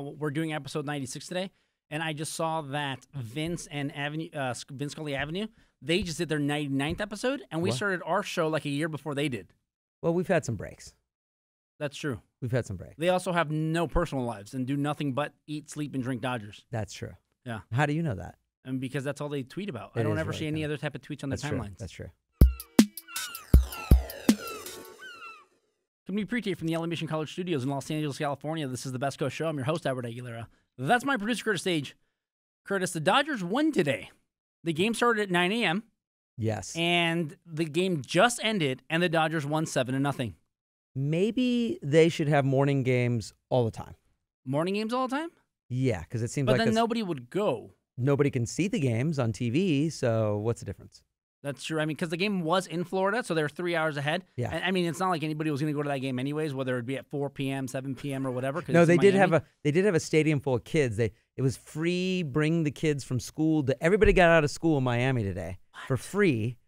We're doing episode 96 today, and I just saw that Vince Scully Avenue, they just did their 99th episode, and we started our show like a year before they did. Well, we've had some breaks. That's true. We've had some breaks. They also have no personal lives and do nothing but eat, sleep, and drink Dodgers. That's true. Yeah. How do you know that? And because that's all they tweet about. I don't ever see any other type of tweets on their timelines. That's true. Coming to you from the LA Mission College Studios in Los Angeles, California. This is the Best Coast Show. I'm your host, Albert Aguilera. That's my producer, Curtis Stage. Curtis, the Dodgers won today. The game started at 9 a.m. Yes. And the game just ended, and the Dodgers won 7-0. Maybe they should have morning games all the time. Morning games all the time? Yeah, because it seems but like then nobody would go. Nobody can see the games on TV, so what's the difference? That's true. I mean, because the game was in Florida, so they're 3 hours ahead. Yeah. I mean, it's not like anybody was going to go to that game anyways, whether it be at 4 p.m., 7 p.m., or whatever. No, they did have a stadium full of kids. It was free. Bring the kids from school. Everybody got out of school in Miami today for free.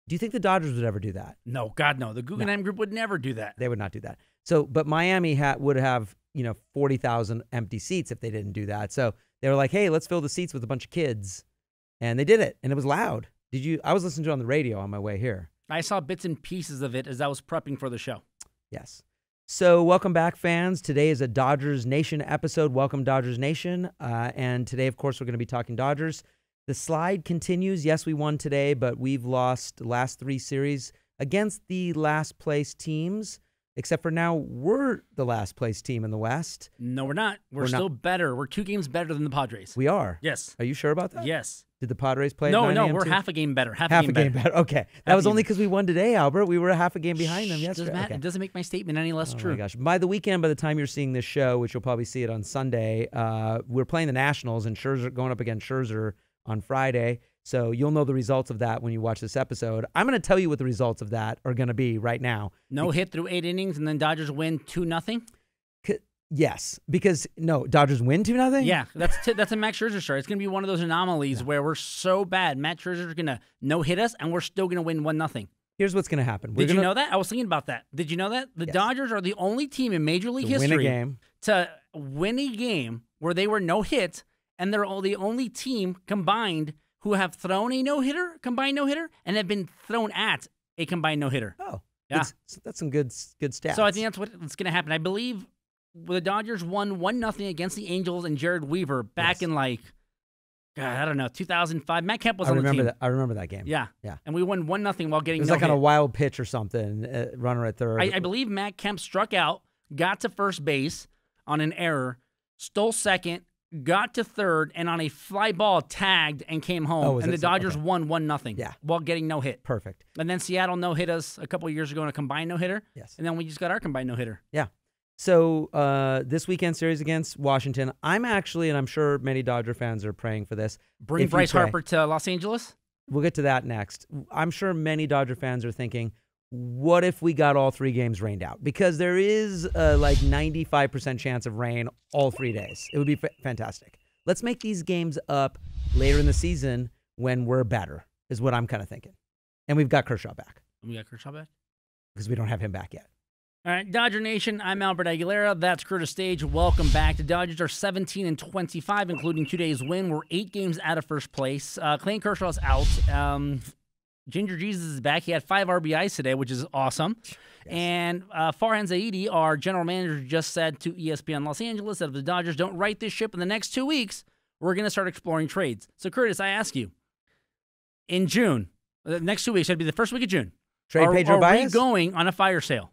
Do you think the Dodgers would ever do that? No, God, no. The Guggenheim Group would never do that. They would not do that. So, but Miami would have 40,000 empty seats if they didn't do that. So they were like, hey, let's fill the seats with a bunch of kids, and they did it, and it was loud. I was listening to it on the radio on my way here. I saw bits and pieces of it as I was prepping for the show. Yes. So welcome back, fans. Today is a Dodgers Nation episode. Welcome, Dodgers Nation. And today, of course, we're going to be talking Dodgers. The slide continues. Yes, we won today, but we've lost the last 3 series against the last place teams, except for now we're the last place team in the West. No, we're not. We're still better. We're 2 games better than the Padres. We are? Yes. Are you sure about that? Yes. Did the Padres play? No, at 9 no, a.m. we're too? half a game better. Half a game better. Okay. That was only because we won today, Albert. We were a half a game behind them yesterday. Doesn't matter. Okay. It doesn't make my statement any less true. Oh, my gosh. By the weekend, by the time you're seeing this show, which you'll probably see it on Sunday, we're playing the Nationals, and Scherzer going up against Scherzer on Friday. So you'll know the results of that when you watch this episode. I'm going to tell you what the results of that are going to be right now. No hit through 8 innings, and then Dodgers win 2-0? Yes, because Dodgers win 2-0? Yeah, that's a Max Scherzer start. It's going to be one of those anomalies where we're so bad. Matt Scherzer's going to no-hit us, and we're still going to win 1-0. Here's what's going to happen. Did you know that? I was thinking about that. Did you know that? The Dodgers are the only team in Major League history to win a game where they were no-hit, and they're the only team combined who have thrown a no-hitter, combined no-hitter, and have been thrown at a combined no-hitter. Oh, yeah. That's some good stats. So I think that's what's going to happen. I believe the Dodgers won 1-0 against the Angels and Jared Weaver back in I don't know, 2005. Matt Kemp was on the team. I remember that game. Yeah. And we won 1-0 while getting It was no like hit. on a wild pitch or something, runner at third. I believe Matt Kemp struck out, got to first base on an error, stole second, got to third, and on a fly ball tagged and came home. And the Dodgers won 1-0 while getting no hit. Perfect. And then Seattle no-hit us a couple of years ago in a combined no-hitter. Yes. And then we just got our combined no-hitter. Yeah. So this weekend series against Washington, I'm actually, and I'm sure many Dodger fans are praying for this. Bring Bryce Harper to Los Angeles? We'll get to that next. I'm sure many Dodger fans are thinking, what if we got all 3 games rained out? Because there is like 95% chance of rain all 3 days. It would be fantastic. Let's make these games up later in the season when we're better, is what I'm kind of thinking. And we've got Kershaw back. We got Kershaw back? Because we don't have him back yet. All right, Dodger Nation, I'm Albert Aguilera. That's Curtis Stage. Welcome back. The Dodgers are 17-25, including today's win. We're 8 games out of first place. Clayton Kershaw's out. Ginger Jesus is back. He had 5 RBIs today, which is awesome. Yes. And Farhan Zaidi, our general manager, just said to ESPN Los Angeles that if the Dodgers don't right this ship in the next 2 weeks, we're going to start exploring trades. So, Curtis, I ask you, in June, the next 2 weeks, that'd be the first week of June. Trade Pedro Baez? Are we going on a fire sale?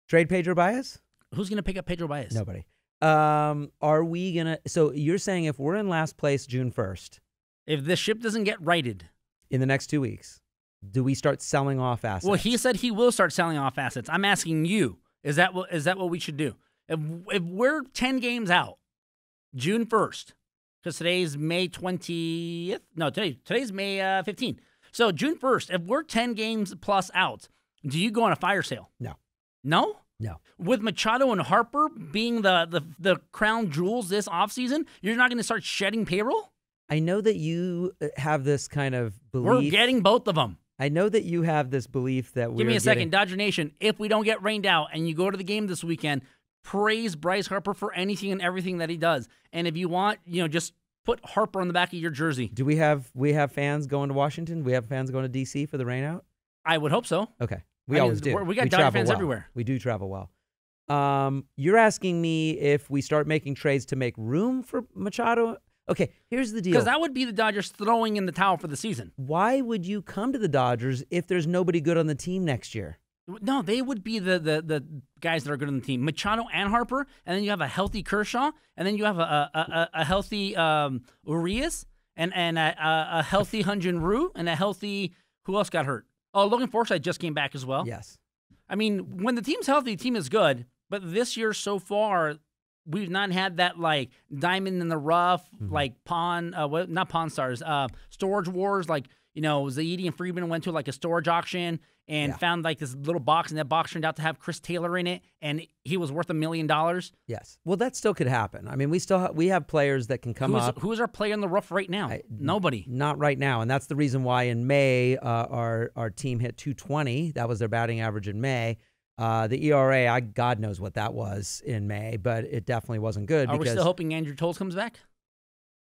Trade Pedro Baez? Who's going to pick up Pedro Baez? Nobody. Are we going to... So you're saying if we're in last place June 1st... If the ship doesn't get righted... In the next 2 weeks, do we start selling off assets? Well, he said he will start selling off assets. I'm asking you, is that what we should do? If we're 10 games out, June 1st, because today's May 20th... No, today's May 15th. So June 1st, if we're 10 games plus out, do you go on a fire sale? No. No? No. With Machado and Harper being the crown jewels this offseason, you're not going to start shedding payroll? I know that you have this kind of belief. We're getting both of them. I know that you have this belief that we're Give me a second. Dodger Nation, if we don't get rained out and you go to the game this weekend, praise Bryce Harper for anything and everything that he does. And if you want, just put Harper on the back of your jersey. Do we have fans going to Washington? We have fans going to D.C. for the rainout? I would hope so. Okay. We always do. We got Dodger fans everywhere. We do travel well. You're asking me if we start making trades to make room for Machado? Okay, here's the deal. Because that would be the Dodgers throwing in the towel for the season. Why would you come to the Dodgers if there's nobody good on the team next year? No, they would be the guys that are good on the team. Machado and Harper, and then you have a healthy Kershaw, and then you have a healthy Urias, and a healthy Hyun-Jin Ryu, and a healthy, who else got hurt? Oh, Logan Forsythe just came back as well. Yes. I mean, when the team's healthy, the team is good. But this year so far, we've not had that, like, diamond in the rough, like not Pawn Stars, Storage Wars, like, Zaidi and Friedman went to, like, a storage auction and found, like, this little box, and that box turned out to have Chris Taylor in it, and he was worth $1 million. Yes. Well, that still could happen. I mean, we have players that can come up. Who is our player in the rough right now? Nobody. Not right now, and that's the reason why in May our team hit 220. That was their batting average in May. The ERA, God knows what that was in May, but it definitely wasn't good. Are we still hoping Andrew Tolles comes back?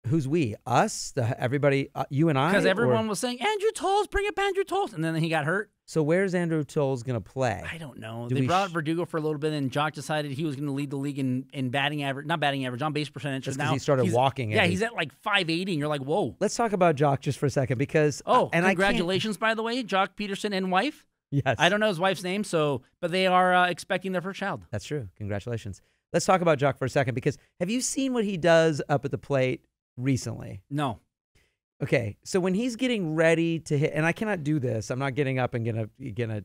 Who's we? Us? Everybody? You and I? Because everyone was saying, Andrew Tolles, bring up Andrew Tolles, and then he got hurt. So where's Andrew Tolles going to play? I don't know. They brought Verdugo for a little bit, and Jock decided he was going to lead the league in batting average, not batting average, on base percentage. Just because he started walking. Yeah, he's at like 580, and you're like, whoa. Let's talk about Jock just for a second because... Congratulations, by the way, Jock Peterson and wife. Yes. I don't know his wife's name, but they are expecting their first child. That's true. Congratulations. Let's talk about Jock for a second because have you seen what he does up at the plate recently? No. Okay, so when he's getting ready to hit, and I cannot do this, I'm not getting up and gonna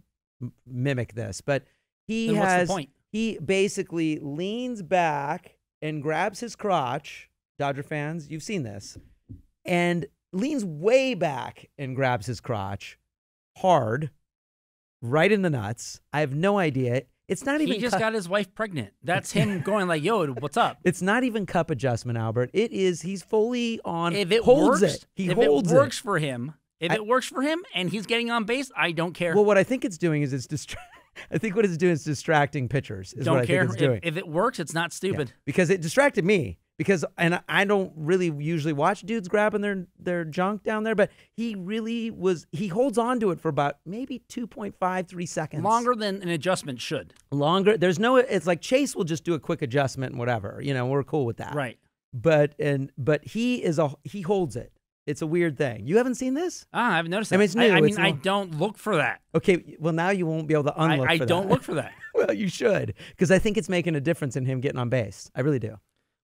mimic this, but what's the point? He basically leans back and grabs his crotch. Dodger fans, you've seen this, and leans way back and grabs his crotch hard, right in the nuts. I have no idea. It's not even. He just got his wife pregnant. That's him going like, "Yo, what's up?" It's not even cup adjustment, Albert. It is. He's fully on. If it holds works, it. He holds it. Works for him. If it works for him and he's getting on base, I don't care. Well, what I think it's doing is I think what it's doing is distracting pitchers. Is don't what care. I think it's doing. If it works, it's not stupid. Yeah, because it distracted me. And I don't really usually watch dudes grabbing their junk down there, but he holds on to it for about maybe 2.5, 3 seconds. Longer than an adjustment should. Longer. It's like Chase will just do a quick adjustment and whatever. We're cool with that. Right. But he holds it. It's a weird thing. You haven't seen this? I haven't noticed that. I mean, it's new. I don't look for that. Okay, well, now you won't be able to unlook for that. I don't look for that. Well, you should, because I think it's making a difference in him getting on base. I really do.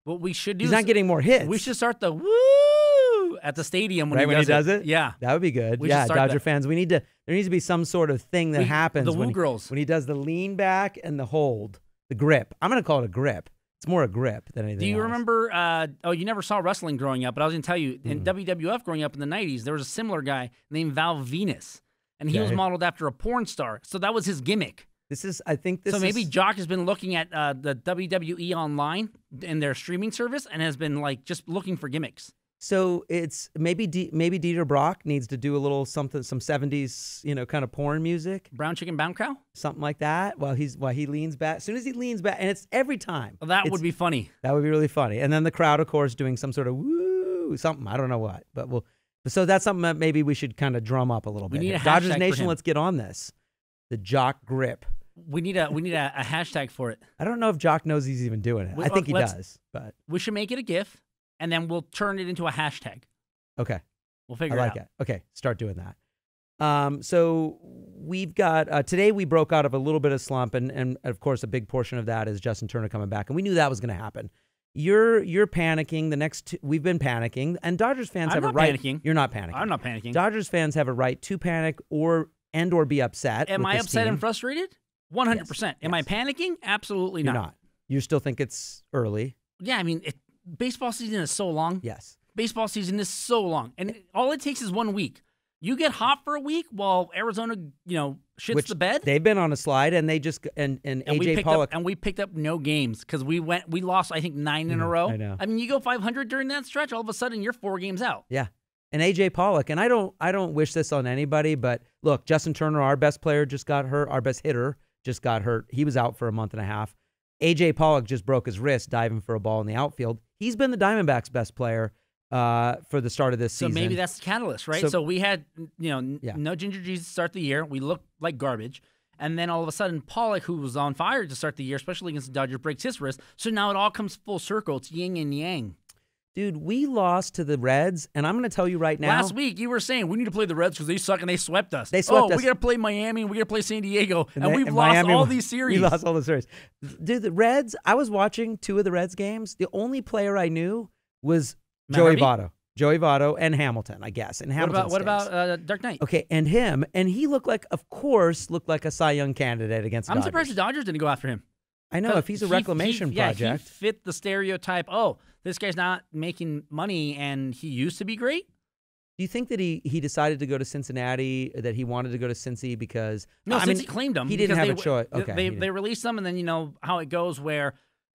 What we should do He's not getting more hits. We should start the woo at the stadium when he does it. Yeah, that would be good. Dodger fans, there needs to be some sort of thing that happens when he does the lean back and the hold, the grip. I'm going to call it a grip. It's more a grip than anything else. Do you remember, you never saw wrestling growing up, but I was going to tell you, in WWF growing up in the 90s, there was a similar guy named Val Venus, and he was modeled after a porn star. So that was his gimmick. Maybe Jock has been looking at the WWE online in their streaming service and has been like just looking for gimmicks. So it's maybe Dieter Brock needs to do a little something, some 70s, kind of porn music. Brown Chicken Brown Cow? Something like that. While he leans back. As soon as he leans back, and it's every time. Well, that would be funny. That would be really funny. And then the crowd, of course, doing some sort of woo, something. I don't know what. So that's something that maybe we should kind of drum up a little bit. We need a Dodgers hashtag Nation, for him. let's get on this. The Jock grip. We need a hashtag for it. I don't know if Jock knows he's even doing it. I think he does, but we should make it a GIF, and then we'll turn it into a hashtag. Okay, we'll figure it out. I like it. Okay, start doing that. So we've got today we broke out of a little bit of slump, and of course a big portion of that is Justin Turner coming back, and we knew that was going to happen. You're panicking. We've been panicking, and Dodgers fans have a right. Panicking. You're not panicking. I'm not panicking. Dodgers fans have a right to panic or be upset. Am I upset team. and frustrated? 100%. Am I panicking? Absolutely not. You're not. You still think it's early? Yeah, I mean, baseball season is so long. Yes. Baseball season is so long. And all it takes is 1 week. You get hot for a week while Arizona, shits the bed. They've been on a slide, and they just and AJ Pollock. And we picked up no games because we lost, I think, 9 in a row. I know. I mean, you go 500 during that stretch, all of a sudden you're 4 games out. Yeah. And AJ Pollock, and I don't wish this on anybody, but look, Justin Turner, our best player, just got hurt. Our best hitter just got hurt. He was out for a month and a half. A.J. Pollock just broke his wrist diving for a ball in the outfield. He's been the Diamondbacks' best player for the start of this season. So maybe that's the catalyst, right? So we had, no Ginger Jesus to start the year. We looked like garbage. And then all of a sudden, Pollock, who was on fire to start the year, especially against the Dodgers, breaks his wrist. So now it all comes full circle. It's yin and yang. Dude, we lost to the Reds, and I'm going to tell you right now. Last week, you were saying we need to play the Reds because they suck and they swept us. They swept us. We got to play Miami and we got to play San Diego, and we've lost all these series. We lost all the series. Dude, the Reds, I was watching 2 of the Reds games. The only player I knew was Joey Votto and Hamilton, I guess. And Hamilton. What about Dark Knight? Okay, and him, and he looked like a Cy Young candidate against the Dodgers. I'm surprised the Dodgers didn't go after him. I know, if he's a reclamation project. Yeah, he fit the stereotype. Oh, this guy's not making money, and he used to be great. Do you think that he decided to go to Cincinnati, that he wanted to go to Cincy because... No, Cincy claimed him. He didn't have a choice. Okay, they released him, and then you know how it goes where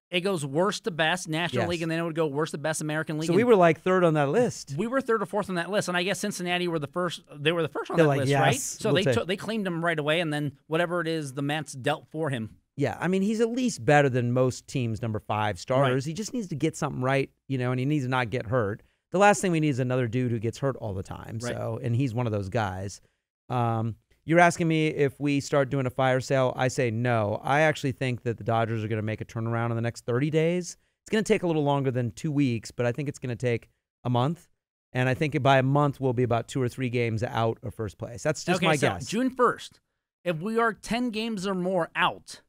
it goes worst to best, National League, and then it would go worst to best, American League. So we were like 3rd on that list. We were 3rd or 4th on that list, and I guess Cincinnati were the first. They were the first on that list, right? So they claimed him right away, and then whatever it is, the Mets dealt for him. Yeah, I mean, he's at least better than most teams' number 5 starters. Right. He just needs to get something right, and he needs to not get hurt. The last thing we need is another dude who gets hurt all the time. Right. So, and he's one of those guys. You're asking me if we start doing a fire sale. I say no. I actually think that the Dodgers are going to make a turnaround in the next 30 days. It's going to take a little longer than 2 weeks, but I think it's going to take a month. And I think by a month, we'll be about 2 or 3 games out of first place. That's just my guess. June 1st, if we are 10 games or more out,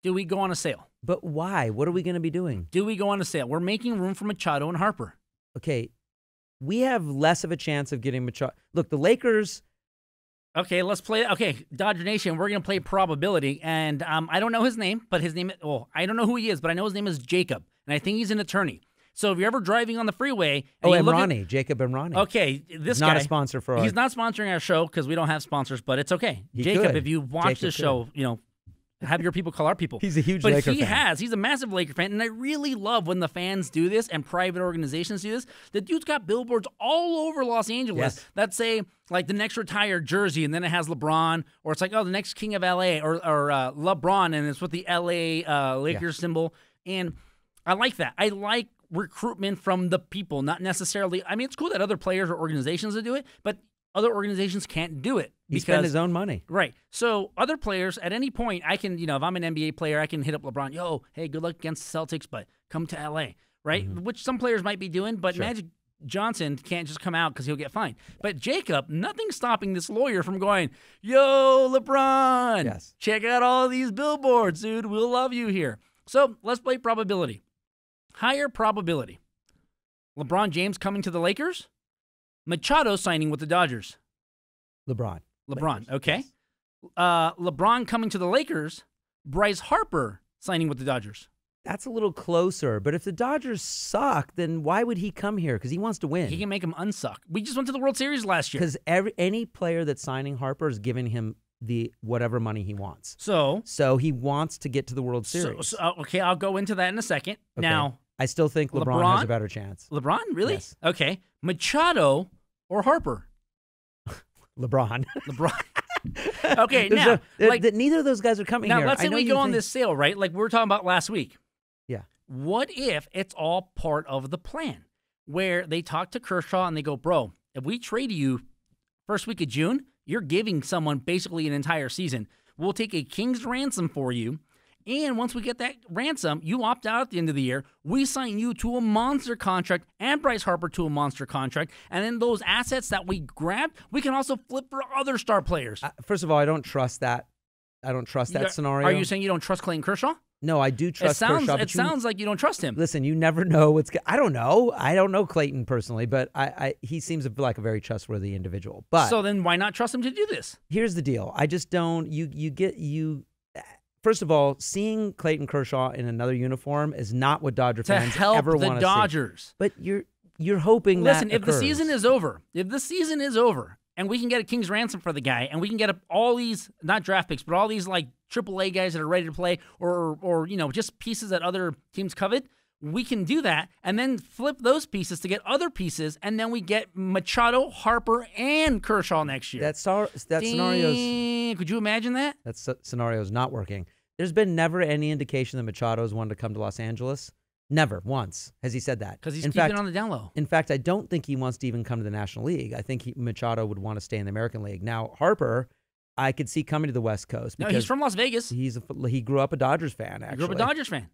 do we go on a sale? But why? What are we going to be doing? Do we go on a sale? We're making room for Machado and Harper. Okay, we have less of a chance of getting Machado. Look, the Lakers... Okay, let's play. Okay, Dodger Nation, we're going to play probability. And I don't know his name, but his name... Well, I don't know who he is, but I know his name is Jacob. And I think he's an attorney. So if you're ever driving on the freeway... Emrani. Jacob Emrani. Okay, this guy... Not a sponsor for our... He's not sponsoring our show because we don't have sponsors, but it's okay. Jacob, if you watch this show, have your people call our people. He's a huge Laker fan. He's a massive Laker fan, and I really love when the fans do this and private organizations do this. The dude's got billboards all over Los Angeles that say, like, the next retired jersey, and then it has LeBron, or it's like, the next king of L.A., or LeBron, and it's with the L.A. Lakers symbol. And I like that. I like recruitment from the people, not necessarily. I mean, it's cool that other players or organizations will do it, but other organizations can't do it. He spent his own money. Right. So other players, at any point, I can, if I'm an NBA player, I can hit up LeBron. Yo, hey, good luck against the Celtics, but come to L.A., right? Mm-hmm. Which some players might be doing, but Magic Johnson can't just come out because he'll get fined. But Jacob, nothing's stopping this lawyer from going, yo, LeBron, check out all these billboards, dude. We'll love you here. So let's play probability. Higher probability. LeBron James coming to the Lakers. Machado signing with the Dodgers. LeBron. Okay. LeBron coming to the Lakers. Bryce Harper signing with the Dodgers. That's a little closer. But if the Dodgers suck, then why would he come here? Because he wants to win. He can make them unsuck. We just went to the World Series last year. Because any player that's signing Harper is giving him the whatever money he wants. So he wants to get to the World Series. Okay, I'll go into that in a second. Okay. Now, I still think LeBron has a better chance. LeBron? Really? Yes. Okay. Machado or Harper? LeBron. Okay, now, neither of those guys are coming here. Now, let's say we go on this sale, right? Like we were talking about last week. Yeah. What if it's all part of the plan where they talk to Kershaw and they go, bro, if we trade you first week of June, you're giving someone basically an entire season. We'll take a king's ransom for you. And once we get that ransom, you opt out at the end of the year. We sign you to a monster contract and Bryce Harper to a monster contract. And then those assets that we grabbed, we can also flip for other star players. First of all, I don't trust that. I don't trust that scenario. Are you saying you don't trust Clayton Kershaw? No, I do trust Kershaw. It sounds like you don't trust him. Listen, you never know what's. I don't know. I don't know Clayton personally, but he seems like a very trustworthy individual. But so then, why not trust him to do this? Here's the deal. I just don't. First of all, seeing Clayton Kershaw in another uniform is not what Dodger fans ever want to see. To help the Dodgers. But you're hoping that Listen, if the season is over, and we can get a king's ransom for the guy, and we can get all these, not draft picks, but all these like AAA guys that are ready to play, or just pieces that other teams covet, we can do that, and then flip those pieces to get other pieces, and then we get Machado, Harper, and Kershaw next year. That scenario's... Could you imagine that? That scenario's not working. There's been never any indication that Machado's wanted to come to Los Angeles. Never once has he said that. Because he's keeping it on the down low. In fact, I don't think he wants to even come to the National League. I think Machado would want to stay in the American League. Now, Harper, I could see coming to the West Coast. No, he's from Las Vegas. He grew up a Dodgers fan, actually. He grew up a Dodgers fan.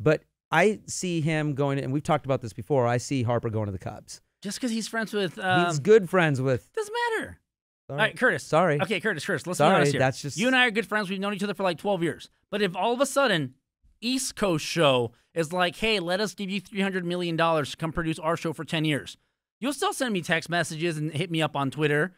But I see him going, and we've talked about this before, I see Harper going to the Cubs. Just because he's friends with... he's good friends with... Doesn't matter. Sorry. All right, Curtis. Sorry. Okay, Curtis, let's be Sorry, honest here. that's just... You and I are good friends. We've known each other for like 12 years. But if all of a sudden, East Coast show is like, hey, let us give you $300 million to come produce our show for 10 years, you'll still send me text messages and hit me up on Twitter,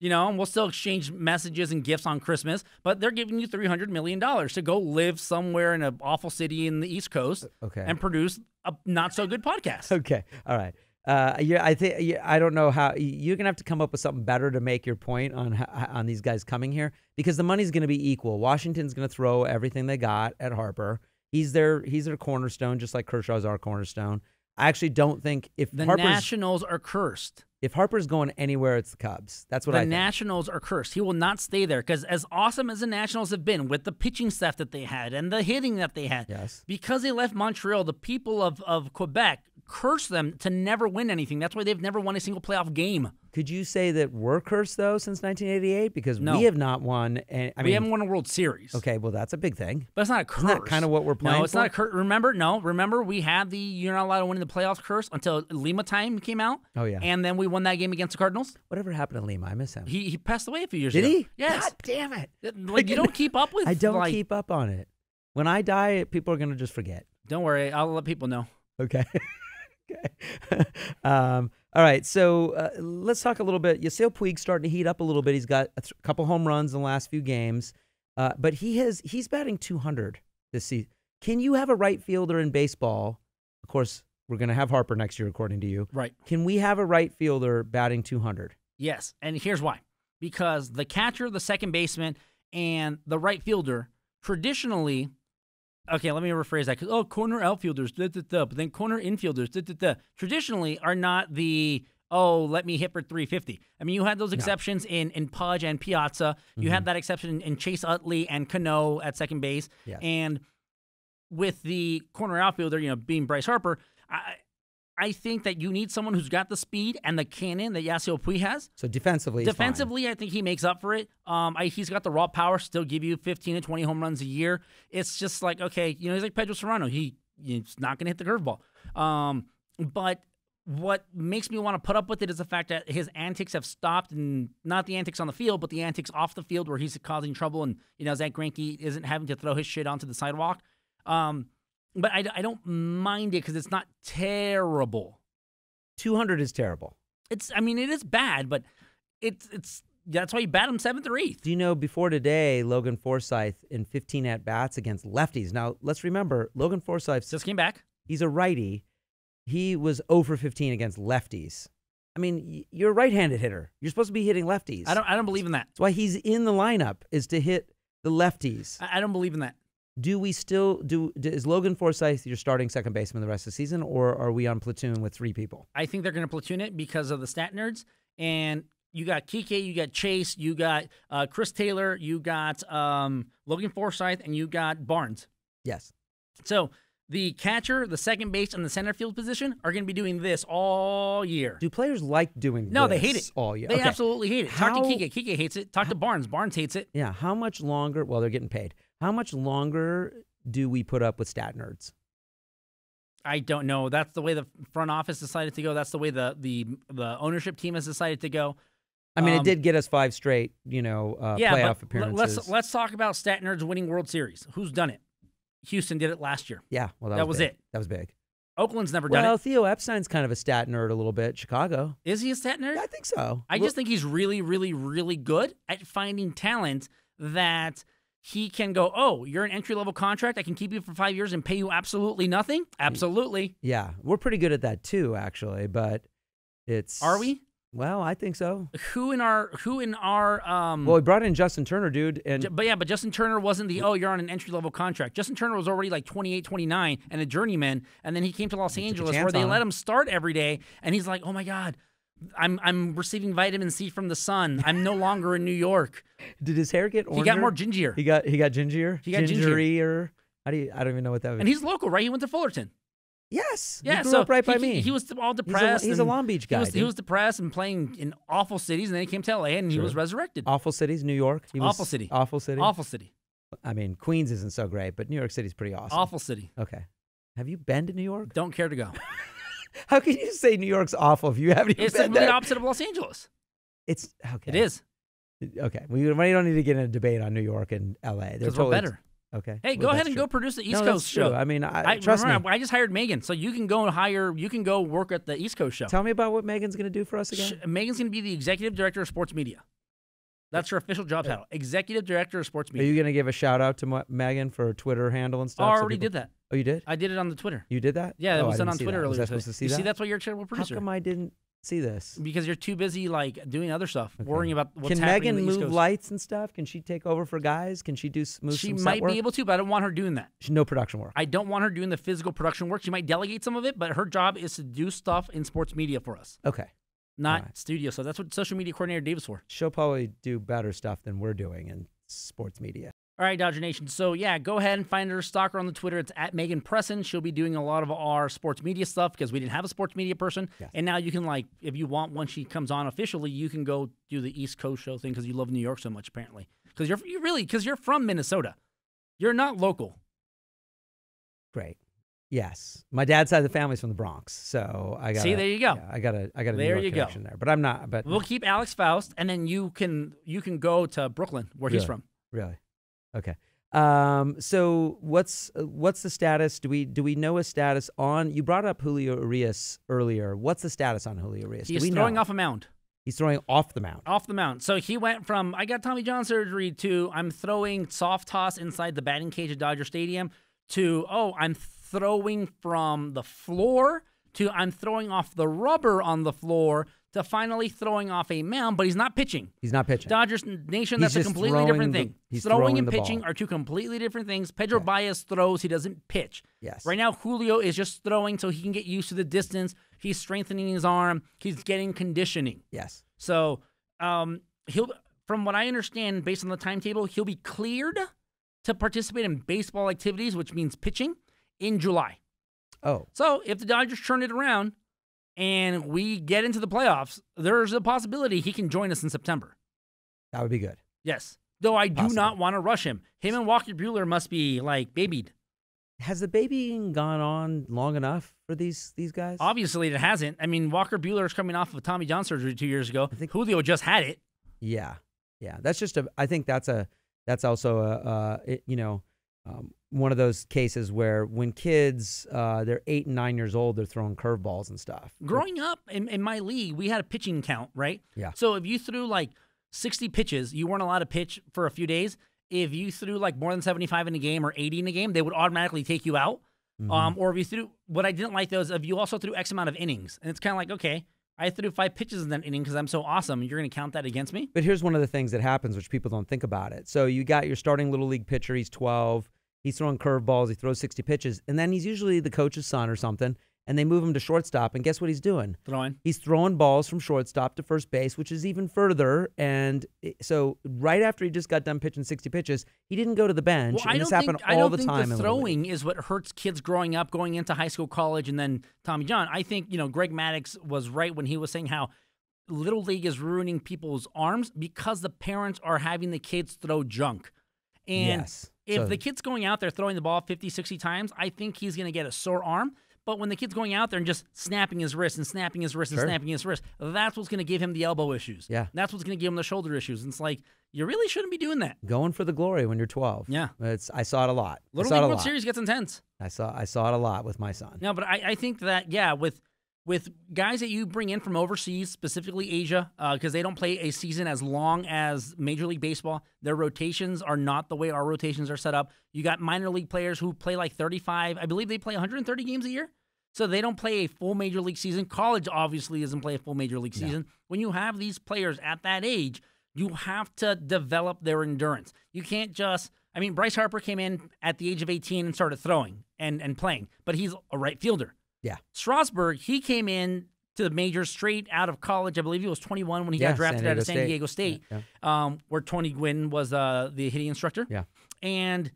and we'll still exchange messages and gifts on Christmas, but they're giving you $300 million to go live somewhere in an awful city in the East Coast and produce a not-so-good podcast. Okay, all right. I don't know how you're gonna have to come up with something better to make your point on these guys coming here, because the money's gonna be equal. Washington's gonna throw everything they got at Harper. He's their cornerstone, just like Kershaw's our cornerstone. I actually don't think if the Nationals are cursed. If Harper's going anywhere, it's the Cubs. That's what I think. The Nationals are cursed. He will not stay there, because as awesome as the Nationals have been with the pitching staff that they had and the hitting that they had, because they left Montreal, the people of Quebec curse them to never win anything. That's why they've never won a single playoff game. Could you say that we're cursed, though, since 1988? Because we have not won. We haven't won a World Series. Okay, well, that's a big thing. But it's not a curse. Isn't that kind of what we're playing No, it's for? not a curse. Remember, we had the you're not allowed to win in the playoffs curse until Lima time came out. Oh, yeah. And then we won that game against the Cardinals. Whatever happened to Lima? I miss him. He passed away a few years ago. Did he? Yes. God damn it. Like, you don't keep up with I don't keep up on it. When I die, people are going to just forget. Don't worry. I'll let people know. Okay. Okay. All right, so let's talk a little bit. Yasiel Puig's starting to heat up a little bit. He's got a couple home runs in the last few games, but he's batting 200 this season. Can you have a right fielder in baseball? Of course, we're going to have Harper next year, according to you. Right. Can we have a right fielder batting 200? Yes, and here's why. Because the catcher, the second baseman, and the right fielder traditionally... Okay, let me rephrase that. Because corner outfielders, but then corner infielders, traditionally are not the, let me hit for 350. I mean, you had those exceptions in Pudge and Piazza. You had that exception in Chase Utley and Cano at second base. Yes. And with the corner outfielder, being Bryce Harper, I think that you need someone who's got the speed and the cannon that Yasiel Puig has. So defensively, I think he makes up for it. He's got the raw power, still give you 15 to 20 home runs a year. It's just like, okay, he's like Pedro Serrano. He's not going to hit the curveball. But what makes me want to put up with it is the fact that his antics have stopped, and not the antics on the field, but the antics off the field where he's causing trouble, and Zach Greinke isn't having to throw his shit onto the sidewalk. But I don't mind it because it's not terrible. 200 is terrible. It is bad, but it's that's why you bat him 7th or 8th. Do you know, before today, Logan Forsythe in 15 at-bats against lefties. Now, let's remember, Logan Forsythe just came back. He's a righty. He was 0 for 15 against lefties. I mean, you're a right-handed hitter. You're supposed to be hitting lefties. I don't believe in that. That's why he's in the lineup, is to hit the lefties. I don't believe in that. Do we still is Logan Forsythe your starting second baseman the rest of the season, or are we on platoon with 3 people? I think they're going to platoon it because of the stat nerds. And you got Kike, you got Chase, you got Chris Taylor, you got Logan Forsythe, and you got Barnes. Yes. So the catcher, the second base, and the center field position are going to be doing this all year. Do players like doing this? No, they hate it all year. They absolutely hate it. Talk to Kike. Kike hates it. Talk to Barnes. Barnes hates it. Yeah. How much longer? Well, they're getting paid. How much longer do we put up with stat nerds? I don't know. That's the way the front office decided to go. That's the way the ownership team has decided to go. I mean, it did get us 5 straight, playoff appearances. Let's talk about stat nerds winning World Series. Who's done it? Houston did it last year. Yeah, well, that was big. it. That was big. Oakland's never done it. Well, Theo Epstein's kind of a stat nerd a little bit. Chicago. Is he a stat nerd? Yeah, I think so. I just think he's really, really, really good at finding talent that he can go, oh, you're an entry-level contract. I can keep you for 5 years and pay you absolutely nothing? Absolutely. Yeah, we're pretty good at that too, actually, but it's... Are we? Well, I think so. Who in our Well, we brought in Justin Turner, dude. But Justin Turner wasn't you're on an entry-level contract. Justin Turner was already like 28, 29 and a journeyman, and then he came to Los Angeles where they let him start every day, and he's like, oh my God, I'm receiving vitamin C from the sun. I'm no longer in New York. Did his hair get oranger? He got more gingier. He got gingier? He got gingerier. I don't even know what that would be. And he's local, right? He went to Fullerton. Yes. Yeah, he grew so up right by me. He was all depressed. He's a Long Beach guy. He was depressed and playing in awful cities, and then he came to LA and he was resurrected. Awful cities, New York. Awful city. Awful city. Awful city. I mean, Queens isn't so great, but New York City's pretty awesome. Awful city. Okay. Have you been to New York? Don't care to go. How can you say New York's awful if you haven't even It's been the there? opposite of Los Angeles. It's okay. It is. Okay. We don't need to get in a debate on New York and LA. Because we're better. Okay. Hey, go ahead and go produce the East No, Coast that's show. true. I mean, trust me. I just hired Megan, so you can go work at the East Coast show. Tell me about what Megan's going to do for us again. Megan's going to be the executive director of sports media. That's her official job title, executive director of sports Are media. you going to give a shout out to Megan for her Twitter handle and stuff? I already did that. Oh, you did? I did it on the Twitter. You did that? Yeah, it Oh, was I done didn't on see Twitter that. Was earlier I supposed today. to see You that? see, that's why you're a terrible producer. How come I didn't see this? Because you're too busy like doing other stuff, Okay. worrying about what's Can happening Megan in the East move Coast. lights and stuff? Can she take over for guys? Can she do move She some set might work? be able to, but I don't want her doing that. No production work. I don't want her doing the physical production work. She might delegate some of it, but her job is to do stuff in sports media for us, Okay. not Alright. studio. So that's what social media coordinator Dave is for. She'll probably do better stuff than we're doing in sports media. All right, Dodger Nation. So, yeah, go ahead and find her, stalk her on the Twitter. It's at Megan Presson. She'll be doing a lot of our sports media stuff because we didn't have a sports media person. Yes. And now you can, like, if you want, when she comes on officially, you can go do the East Coast show thing because you love New York so much, apparently. Because you're from Minnesota. You're not local. Great. Yes. My dad's side of the family's from the Bronx, so I got. See, there you go. Yeah, I got a There New York you go. connection there, but I'm not. But We'll keep Alex Faust, and then you can go to Brooklyn, where he's Really? from. Really, okay. So what's the status? Do we know a status on? You brought up Julio Urias earlier. What's the status on Julio Urias? He's throwing off a mound. He's throwing off the mound. Off the mound. So he went from, I got Tommy John surgery, to I'm throwing soft toss inside the batting cage at Dodger Stadium, to, I'm throwing from the floor, to I'm throwing off the rubber on the floor, to finally throwing off a mound, but he's not pitching. He's not pitching. Dodgers Nation, He's that's a just completely throwing different the- thing. he's Throwing throwing and the pitching ball. are two completely different things. Pedro Yeah. Baez throws, he doesn't pitch. Yes. Right now, Julio is just throwing so he can get used to the distance. He's strengthening his arm. He's getting conditioning. Yes. So he'll, from what I understand, based on the timetable, he'll be cleared to participate in baseball activities, which means pitching, in July. Oh. So if the Dodgers turn it around and we get into the playoffs, there's a possibility he can join us in September. That would be good. Yes. Though I do Possible. not want to rush him. Him and Walker Buehler must be like babied. Has the babying gone on long enough for these guys? Obviously, it hasn't. I mean, Walker Buehler is coming off of Tommy John surgery 2 years ago. Julio just had it. Yeah. Yeah. That's just I think that's also one of those cases where when kids, they're 8 and 9 years old, they're throwing curveballs and stuff. Growing up in my league, we had a pitching count, right? Yeah. So if you threw like 60 pitches, you weren't allowed to pitch for a few days. If you threw like more than 75 in a game or 80 in a game, they would automatically take you out. Or if you threw, what I didn't like though is if you also threw X amount of innings. And it's kind of like, okay, I threw 5 pitches in that inning because I'm so awesome. You're going to count that against me? But here's one of the things that happens, which people don't think about it. So you got your starting little league pitcher. He's 12. He's throwing curveballs. He throws 60 pitches. And then he's usually the coach's son or something. And they move him to shortstop. And guess what he's doing? Throwing. He's throwing balls from shortstop to first base, which is even further. And so right after he just got done pitching 60 pitches, he didn't go to the bench. Well, and this happened all the time. I don't think the in Little League. throwing is what hurts kids growing up, going into high school, college, and then Tommy John. I think, Greg Maddux was right when he was saying how Little League is ruining people's arms because the parents are having the kids throw junk. And Yes. if So- the kid's going out there throwing the ball 50, 60 times, I think he's going to get a sore arm. But when the kid's going out there and just snapping his wrist and snapping his wrist and Sure. snapping his wrist, that's what's going to give him the elbow issues. Yeah. That's what's going to give him the shoulder issues. And it's like, you really shouldn't be doing that. Going for the glory when you're 12. Yeah. I saw it a lot. Little League World Series gets intense. I saw it a lot with my son. No, but I think that, yeah, with guys that you bring in from overseas, specifically Asia, because they don't play a season as long as Major League Baseball, their rotations are not the way our rotations are set up. You got minor league players who play like 35. I believe they play 130 games a year. So they don't play a full Major League season. College obviously doesn't play a full Major League season. When you have these players at that age, you have to develop their endurance. You can't just, Bryce Harper came in at the age of 18 and started throwing and playing, but he's a right fielder. Yeah. Strasburg, he came in to the majors straight out of college. I believe he was 21 when he got drafted out of San Diego State, where Tony Gwynn was the hitting instructor. Yeah. And,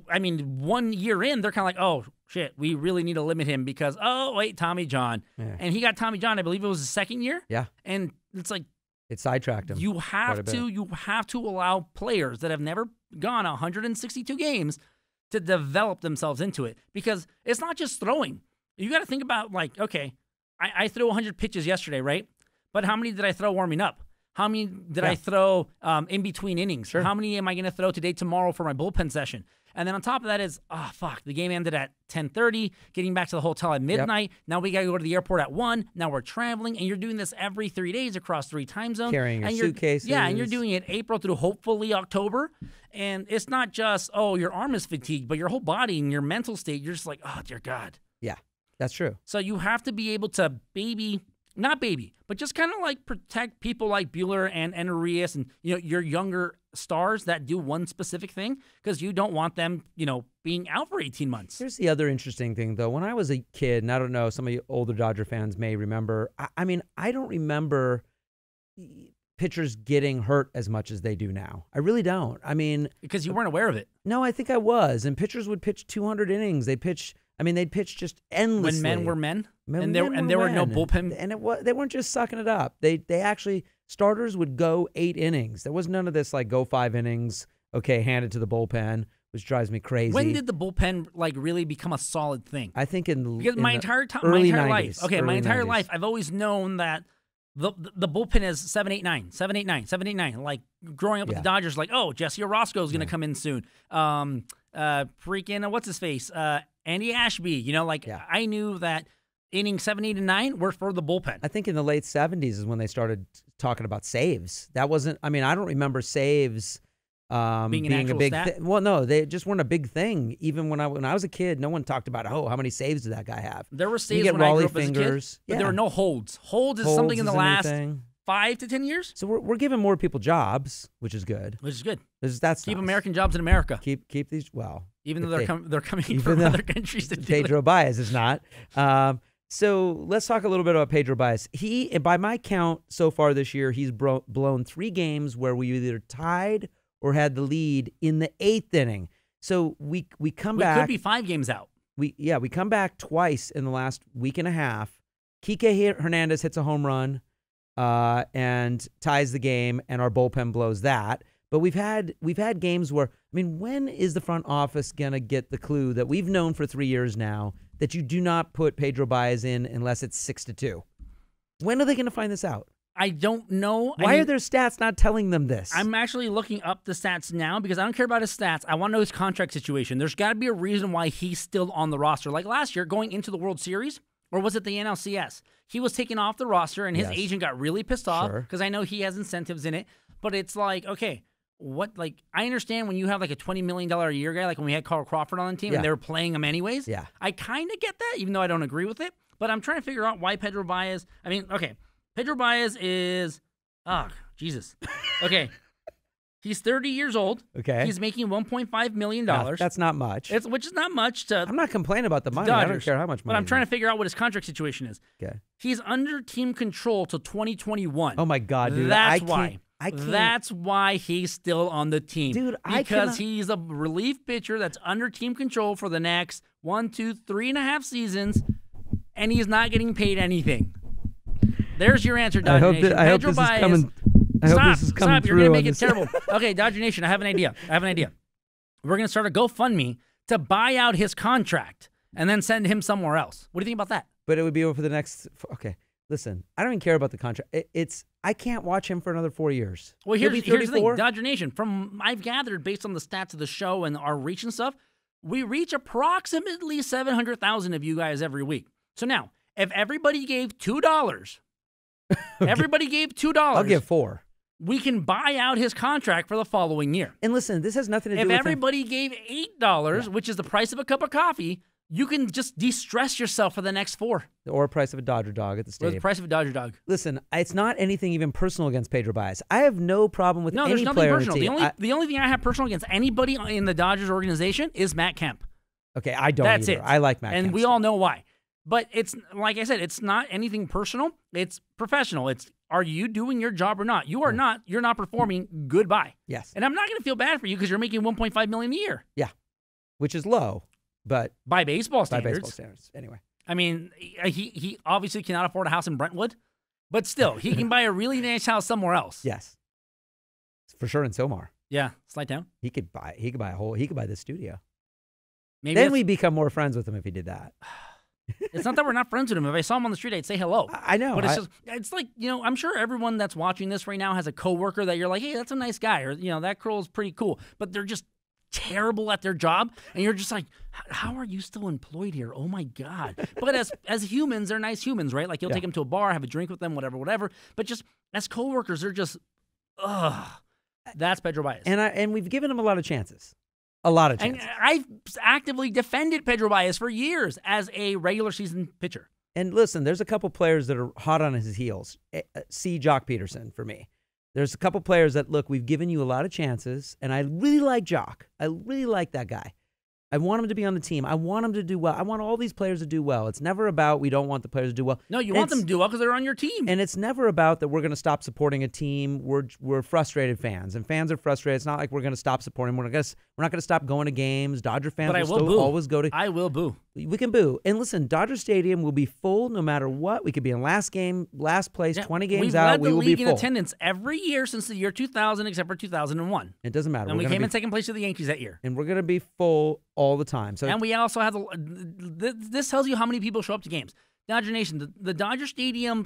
I mean, 1 year in, they're kind of like, oh, shit, we really need to limit him because, oh, wait, Tommy John. Yeah. And he got Tommy John, I believe it was his second year. Yeah. And it's like, it sidetracked him. You have to allow players that have never gone 162 games to develop themselves into it, because it's not just throwing. You got to think about, like, okay, I threw 100 pitches yesterday, right? But how many did I throw warming up? How many did I throw in between innings? Sure. How many am I going to throw today, tomorrow for my bullpen session? And then on top of that is, the game ended at 10:30, getting back to the hotel at midnight. Yep. Now we got to go to the airport at 1. Now we're traveling, and you're doing this every 3 days across 3 time zones. Carrying your suitcases. Yeah, and you're doing it April through hopefully October. And it's not just, your arm is fatigued, but your whole body and your mental state, you're just like, oh, dear God. Yeah, that's true. So you have to be able to not baby, but just kind of like protect people like Buehler and Urias and, your younger stars that do one specific thing, because you don't want them, being out for 18 months. Here's the other interesting thing, though. When I was a kid, and I don't know, some of you older Dodger fans may remember, I don't remember pitchers getting hurt as much as they do now. I really don't. Because you weren't aware of it. No, I think I was. And pitchers would pitch 200 innings. They'd pitch just endlessly. When men were men? And there were no bullpen. And they weren't just sucking it up. They actually, starters would go 8 innings. There was none of this like go 5 innings, okay, hand it to the bullpen, which drives me crazy. When did the bullpen really become a solid thing? I think because my entire life, I've always known that the bullpen is 7-8-9, 7-8-9, 7-8-9. Like growing up with the Dodgers, like, oh, Jesse Orosco is going to come in soon. Freaking what's his face? Andy Ashby. I knew that inning 7, 8, and 9 were for the bullpen. I think in the late 70s is when they started talking about saves. That wasn't. I don't remember saves being a big thing. Well, no, they just weren't a big thing. Even when I was a kid, no one talked about, how many saves did that guy have? There were saves when I grew up as a kid, but there were no holds. Holds is something in the last 5 to 10 years. So we're giving more people jobs, which is good. That's keep nice. American jobs in America. Keep these even though they're coming from other countries to do Pedro Baez is not. So let's talk a little bit about Pedro Baez. By my count so far this year, he's blown 3 games where we either tied or had the lead in the 8th inning. So we come back. We could be 5 games out. We come back twice in the last week and a half. Kike Hernandez hits a home run and ties the game, and our bullpen blows that. But we've had games where, when is the front office gonna get the clue that we've known for 3 years now that you do not put Pedro Baez in unless it's 6-2? When are they gonna find this out? I don't know. Why are their stats not telling them this? I'm actually looking up the stats now because I don't care about his stats. I want to know his contract situation. There's got to be a reason why he's still on the roster. Like last year, going into the World Series, or was it the NLCS? He was taken off the roster, and his agent got really pissed off because I know he has incentives in it. But it's like, okay, I understand when you have like a $20 million a year guy, like when we had Carl Crawford on the team and they were playing him anyways. Yeah. I kind of get that, even though I don't agree with it. But I'm trying to figure out why Pedro Baez. Pedro Baez is, Jesus. Okay. He's 30 years old. Okay. He's making $1.5 million. That's not much. Which is not much to I'm not complaining about the money. Dodgers, I don't care how much money. But I'm trying to figure out what his contract situation is. Okay. He's under team control till 2021. Oh, my God, dude. That's why. I can't. That's why he's still on the team. Dude, because he's a relief pitcher that's under team control for the next 1, 2, 3.5 seasons, and he's not getting paid anything. There's your answer, Dodger Nation. I hope this is coming. Stop. You're going to make it terrible. Okay, Dodger Nation, I have an idea. We're going to start a GoFundMe to buy out his contract and then send him somewhere else. What do you think about that? But it would be over for the next. Okay, listen. I don't even care about the contract. I can't watch him for another 4 years. Well, here's the thing, Dodger Nation. From I've gathered based on the stats of the show and our reach and stuff, we reach approximately 700,000 of you guys every week. So now, if everybody gave $2. Everybody gave $2. I'll give $4. We can buy out his contract for the following year. And listen, this has nothing to do with If everybody gave $8, which is the price of a cup of coffee, you can just de-stress yourself for the next 4. Or the price of a Dodger dog at the stadium. Or the price of a Dodger dog. Listen, it's not anything even personal against Pedro Baez. I have no problem with any player. No, there's nothing personal. The only thing I have personal against anybody in the Dodgers organization is Matt Kemp. Okay, I don't That's either. it. I like Matt Kemp. And we all know why. But it's like I said, it's not anything personal. It's professional. It's are you doing your job or not? You are not. You're not performing. Goodbye. Yes. And I'm not going to feel bad for you because you're making $1.5 million a year. Yeah, which is low, but by baseball standards. By baseball standards, anyway. I mean, he obviously cannot afford a house in Brentwood, but still, he can buy a really nice house somewhere else. Yes, for sure in Silmar. Yeah, slide down. He could buy this studio. Maybe then we become more friends with him if he did that. It's not that we're not friends with him. If I saw him on the street, I'd say hello. I know. But it's like, I'm sure everyone that's watching this right now has a coworker that you're like, hey, that's a nice guy. Or, that girl is pretty cool. But they're just terrible at their job. And you're just like, how are you still employed here? Oh, my God. But as humans, they're nice humans, right? Like, you'll take them to a bar, have a drink with them, whatever. But just as coworkers, they're just, ugh. That's Pedro Baez. And we've given him a lot of chances. A lot of chances. And I've actively defended Pedro Baez for years as a regular season pitcher. And listen, there's a couple players that are hot on his heels. See Jock Peterson for me. There's a couple players that, look, we've given you a lot of chances, and I really like Jock. I really like that guy. I want him to be on the team. I want him to do well. I want all these players to do well. It's never about we don't want the players to do well. No, you want them to do well because they're on your team. And it's never about that we're going to stop supporting a team. We're frustrated fans, and fans are frustrated. It's not like we're going to stop supporting. We're not going to stop going to games. Dodger fans will still always go to. I will boo. We can boo. And listen, Dodger Stadium will be full no matter what. We could be in last place, 20 games out. We will be full. We've led the league in attendance every year since the year 2000, except for 2001. It doesn't matter. And we came in second place to the Yankees that year. And we're going to be full all the time. So and we also have this tells you how many people show up to games. Dodger Nation, the Dodger Stadium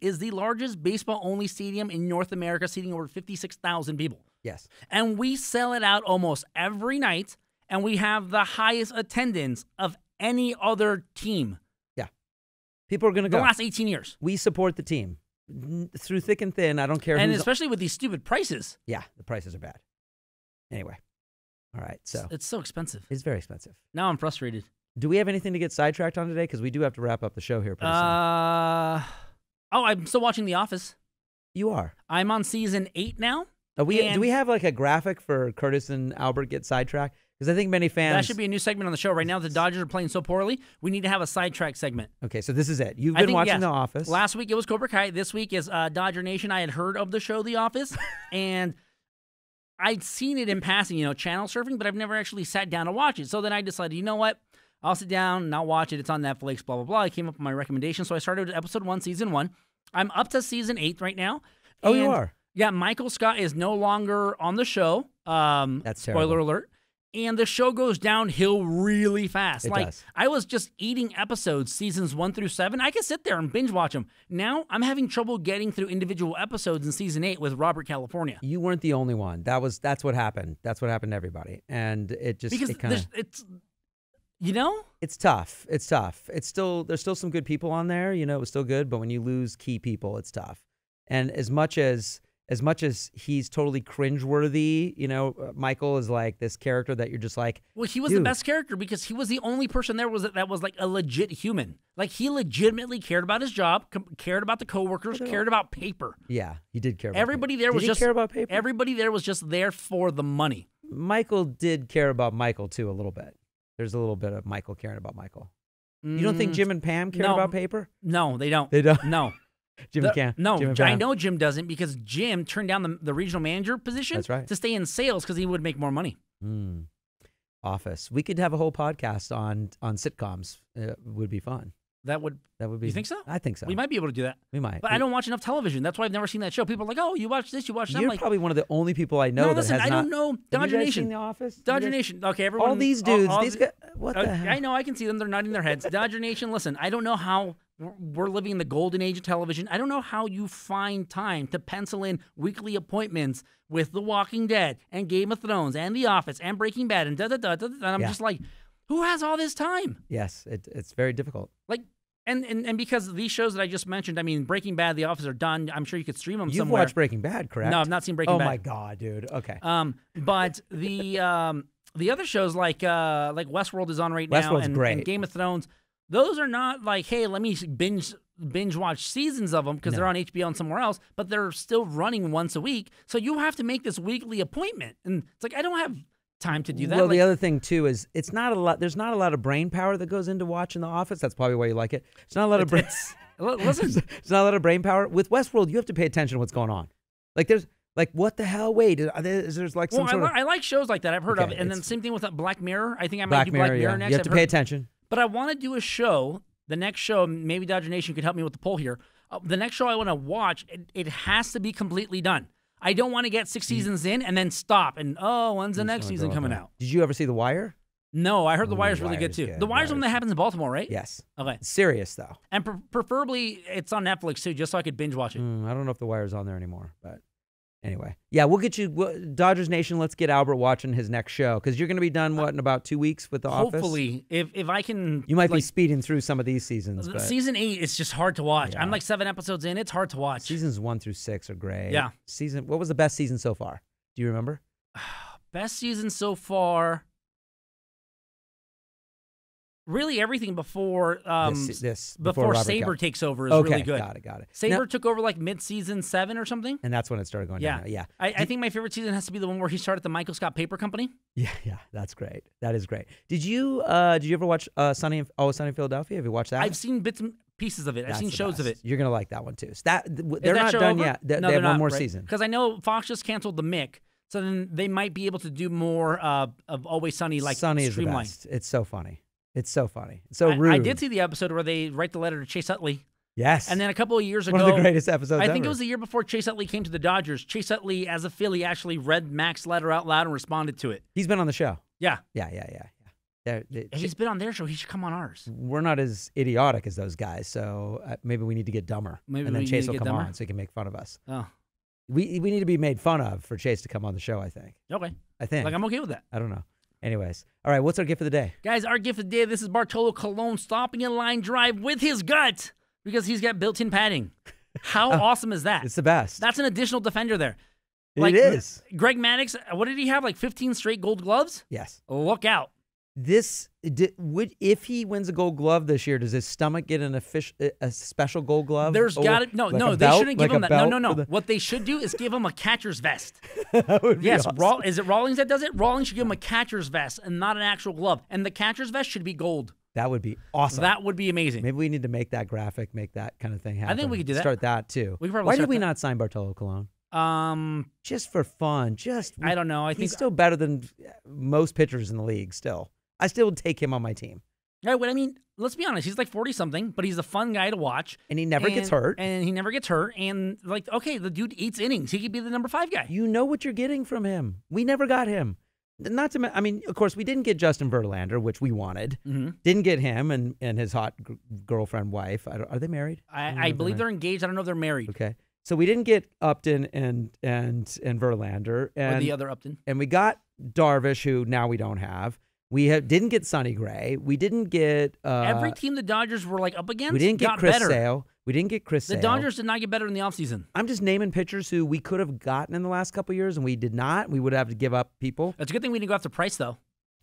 is the largest baseball-only stadium in North America, seating over 56,000 people. Yes. And we sell it out almost every night, and we have the highest attendance of any other team. Yeah. People are going to go. The last 18 years. We support the team. Through thick and thin, I don't care and especially with these stupid prices. Yeah, the prices are bad. Anyway. All right, so. It's so expensive. It's very expensive. Now I'm frustrated. Do we have anything to get sidetracked on today? Because we do have to wrap up the show here pretty soon. I'm still watching The Office. You are? I'm on season 8 now. Do we have like a graphic for Curtis and Albert get sidetracked? Because I think many fans... That should be a new segment on the show. Right now, the Dodgers are playing so poorly, we need to have a sidetrack segment. Okay, so this is it. You've been watching The Office. Last week it was Cobra Kai. This week is Dodger Nation. I had heard of the show The Office, and I'd seen it in passing, channel surfing, but I've never actually sat down to watch it. So then I decided, you know what? I'll sit down and I'll watch it. It's on Netflix, blah, blah, blah. I came up with my recommendation. So I started with episode 1, season 1. I'm up to season 8 right now. Oh, you are? Yeah, Michael Scott is no longer on the show. That's terrible. Spoiler alert. And the show goes downhill really fast. It does. I was just eating episodes, seasons 1 through 7. I could sit there and binge watch them. Now I'm having trouble getting through individual episodes in season 8 with Robert California. You weren't the only one. That's what happened. That's what happened to everybody. And it just because it's tough. It's tough. There's still some good people on there. It was still good, but when you lose key people, it's tough. And as much as he's totally cringeworthy, Michael is like this character that you're just like. Well, he was the best character because he was the only person there that was like a legit human. Like he legitimately cared about his job, cared about the coworkers, cared about paper. Yeah, he did care about everybody paper. there was Did he care about paper? Everybody there was just there for the money. Michael did care about Michael too a little bit. There's a little bit of Michael caring about Michael. You don't think Jim and Pam cared about paper? No, they don't. They don't? No. Jim and I know Jim doesn't because Jim turned down the regional manager position That's right. to stay in sales because he would make more money. Office. We could have a whole podcast on sitcoms. It would be fun. That would be. You think so? I think so. We might be able to do that. We might. But I don't watch enough television. That's why I've never seen that show. People are like, oh, you watch this, you watch that. You're probably one of the only people I know that has not. I don't know. Dodger Nation. Seen The Office? Dodger Nation. Okay, everyone. All these dudes. These guys. What the hell? I know. I can see them. They're nodding their heads. Dodger Nation. Listen, I don't know how we're living in the golden age of television. I don't know how you find time to pencil in weekly appointments with The Walking Dead and Game of Thrones and The Office and Breaking Bad and da-da-da. And I'm just like, who has all this time? Yes, it's very difficult. Like, and because these shows that I just mentioned, I mean, Breaking Bad, The Office are done. I'm sure you could stream them somewhere. You've watched Breaking Bad, correct? No, I've not seen Breaking Bad. Oh my God, dude. Okay. But the other shows like Westworld is on right now, and Game of Thrones, those are not like, hey, let me binge watch seasons of them because they're on HBO and somewhere else, but they're still running once a week. So you have to make this weekly appointment, and it's like I don't have time to do that. Well, Like, the other thing too is it's not a lot. There's not a lot of brain power that goes into watching The Office. That's probably why you like it. It's not a lot of brain. listen, It's not a lot of brain power. With Westworld, you have to pay attention to what's going on. Like there's like what the hell? Wait, there's like some sort of. I like shows like that. I've heard Okay, of it. And then same thing with Black Mirror. I think I might Black do Mirror, Black Mirror yeah. next. You have to pay attention. But I want to do a show. The next show, maybe Dodger Nation could help me with the poll here. The next show I want to watch, it has to be completely done. I don't want to get 6 seasons in and then stop. And, when's the next season coming out? Did you ever see The Wire? No, I heard The Wire's really good, too. good. The Wire's one that happens in Baltimore, right? Yes. Okay. It's serious, though. And preferably, it's on Netflix, too, just so I could binge watch it. I don't know if The Wire's on there anymore, but anyway. Yeah, we'll get you, Dodgers Nation, let's get Albert watching his next show, because you're going to be done, in about 2 weeks with The Office? Hopefully, if I can... You might be speeding through some of these seasons. But Season 8 is just hard to watch. Yeah. I'm like 7 episodes in. It's hard to watch. Seasons 1 through 6 are great. Yeah. What was the best season so far? Do you remember? Best season so far... Really, everything before before Saber takes over is okay, really good. Got it. Saber took over like mid-season 7 or something. And that's when it started going down. Yeah. I think my favorite season has to be the one where he started the Michael Scott Paper Company. Yeah, that's great. That is great. Did you ever watch Sunny in Philadelphia? Have you watched that? I've seen bits and pieces of it. I've seen shows of it. You're gonna like that one too. They're not done yet. They have one more season. Because I know Fox just canceled the Mick, so then they might be able to do more of Always Sunny, like Sunny is the streamlined. best. It's so funny. It's so funny. It's so rude. I did see the episode where they write the letter to Chase Utley. Yes. And then a couple of years ago, one of the greatest episodes I think ever. it was the year before Chase Utley came to the Dodgers. Chase Utley, as a Philly, actually read Mac's letter out loud and responded to it. He's been on the show. Yeah. Yeah. If he's been on their show, he should come on ours. We're not as idiotic as those guys, so maybe we need to get dumber. And then Chase will come on so he can make fun of us. Oh. We need to be made fun of for Chase to come on the show, I think. Okay. I think. Like, I'm okay with that. I don't know. Anyways. All right, what's our gift of the day? Guys, our gift of the day, this is Bartolo Colon stopping a line drive with his gut because he's got built-in padding. How awesome is that? It's the best. That's an additional defender there. It is. Greg Maddux, what did he have, like 15 straight gold gloves? Yes. Look out. If he wins a Gold Glove this year, does his stomach get a special Gold Glove? There's got it. No, they shouldn't give him that. No. The... What they should do is give him a catcher's vest. That would be yes, awesome. Is it Rawlings that does it? Rawlings should give him a catcher's vest and not an actual glove. And the catcher's vest should be gold. That would be awesome. That would be amazing. Maybe we need to make that graphic, make that kind of thing happen. I think we could do that. Start that too. Why did we not sign Bartolo Colon? Just for fun. I don't know. I think he's still better than most pitchers in the league. Still, I still would take him on my team. Right, but I mean, let's be honest. He's like 40-something, but he's a fun guy to watch. And he never gets hurt. And he never gets hurt. And, like, okay, the dude eats innings. He could be the number 5 guy. You know what you're getting from him. We never got him. Not to, I mean, of course, we didn't get Justin Verlander, which we wanted. Mm-hmm. Didn't get him and his hot girlfriend, wife. Are they married? I believe they're engaged. I don't know if they're married. Okay. So we didn't get Upton and Verlander. Or the other Upton. And we got Darvish, who now we don't have. We didn't get Sonny Gray. We didn't get... every team the Dodgers were like up against we didn't get got Chris better. Sale. We didn't get Chris Sale. The Dodgers did not get better in the offseason. I'm just naming pitchers who we could have gotten in the last couple of years, and we did not. We would have to give up people. It's a good thing we didn't go after Price, though.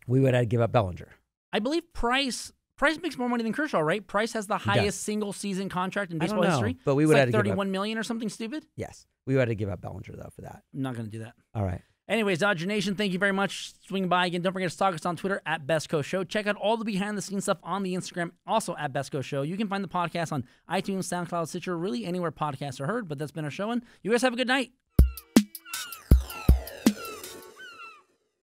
We would have to give up Bellinger. I believe Price makes more money than Kershaw, right? Price has the highest single-season contract in baseball history. But we would have to give up $31 million or something stupid. Yes. We would have to give up Bellinger, though, for that. I'm not going to do that. All right. Anyways, Dodger Nation, thank you very much. Swing by again. Don't forget to stalk us on Twitter at BestCoast Show. Check out all the behind-the-scenes stuff on the Instagram, also at BestCoast Show. You can find the podcast on iTunes, SoundCloud, Stitcher, really anywhere podcasts are heard. But that's been our show, and you guys have a good night.